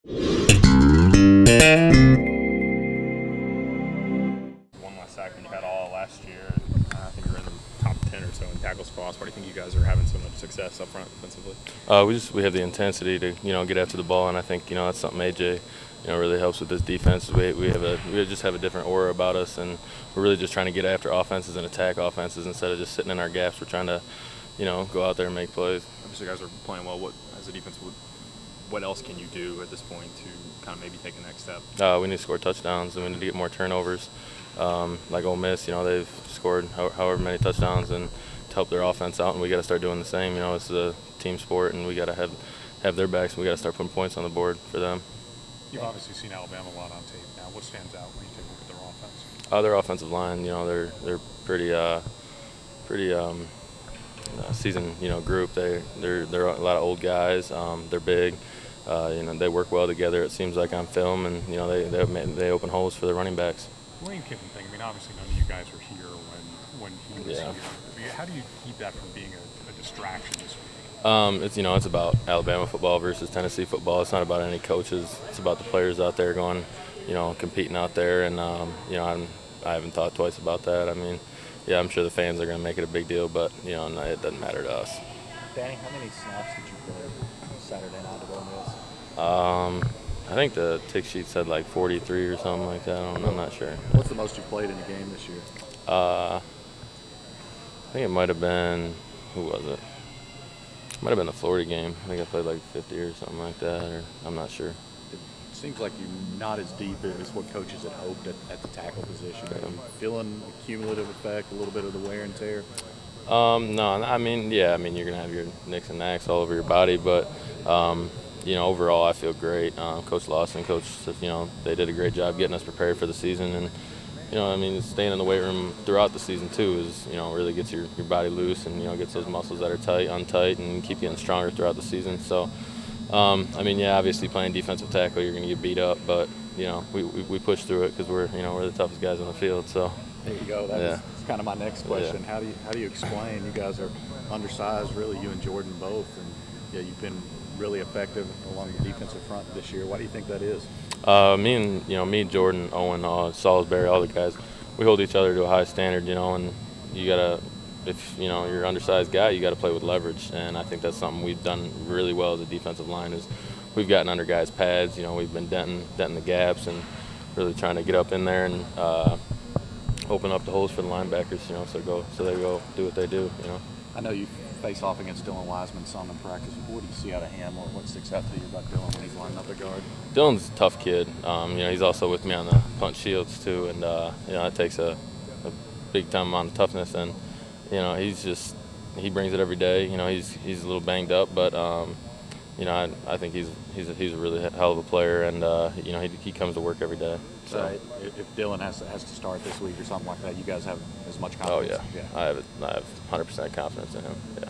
One last sack than you had all last year, and I think you're in the top 10 or so in tackles for loss. Why do you think you guys are having so much success up front defensively? We have the intensity to get after the ball, and I think that's something AJ really helps with this defense. We just have a different aura about us, and we're really just trying to get after offenses and attack offenses instead of just sitting in our gaps. We're trying to go out there and make plays. Obviously, you guys are playing well. What as a defense, what else can you do at this point to kind of maybe take the next step? We need to score touchdowns, and we need to get more turnovers. Like Ole Miss, they've scored however many touchdowns and to help their offense out, and we got to start doing the same. It's a team sport, and we got to have their backs, and we got to start putting points on the board for them. You've obviously seen Alabama a lot on tape now. What stands out when you take a look at their offense? Their offensive line, they're pretty seasoned group. They're a lot of old guys. They're big. They work well together. It seems like on film, and they open holes for the running backs. Lane Kiffin thing. I mean, obviously none of you guys were here when he was Yeah. here. I mean, how do you keep that from being a distraction this week? It's about Alabama football versus Tennessee football. It's not about any coaches. It's about the players out there going, competing out there. And I haven't thought twice about that. I mean, yeah, I'm sure the fans are going to make it a big deal, but it doesn't matter to us. Danny, how many snaps did you play Saturday night at Ole Miss? I think the tick sheet said like 43 or something like that. I'm not sure. What's the most you played in a game this year? I think it might have been, who was it? It might have been the Florida game. I think I played like 50 or something like that, or I'm not sure. It seems like you're not as deep as what coaches had hoped at the tackle position. Are you feeling a cumulative effect, a little bit of the wear and tear? No, I mean, you're going to have your nicks and knacks all over your body, but, overall I feel great. Coach Lawson, Coach, they did a great job getting us prepared for the season, and, staying in the weight room throughout the season too is, really gets your body loose and, gets those muscles that are tight, untight, and keep getting stronger throughout the season. So, obviously playing defensive tackle, you're going to get beat up, but, we push through it because we're the toughest guys on the field, so. There you go. That's kind of my next question. Yeah. How do you explain? You guys are undersized, really, you and Jordan both, and you've been really effective along the defensive front this year. Why do you think that is? Me, Jordan, Owen, Salisbury, all the guys, we hold each other to a high standard, and you gotta, if you're an undersized guy, you gotta play with leverage, and I think that's something we've done really well as a defensive line is we've gotten under guys' pads. We've been denting the gaps and really trying to get up in there and open up the holes for the linebackers, so they go do what they do. I know you face off against Dylan Wiseman some in practice. What do you see out of him? What sticks out to you about Dylan when he's lining up at guard? Dylan's a tough kid. He's also with me on the punt shields too, and it takes a big time amount of toughness. And he brings it every day. He's a little banged up, but I think he's a really hell of a player, and he comes to work every day. So if Dylan has to start this week or something like that, you guys have as much oh confidence? yeah. I have 100% confidence in him. Yeah.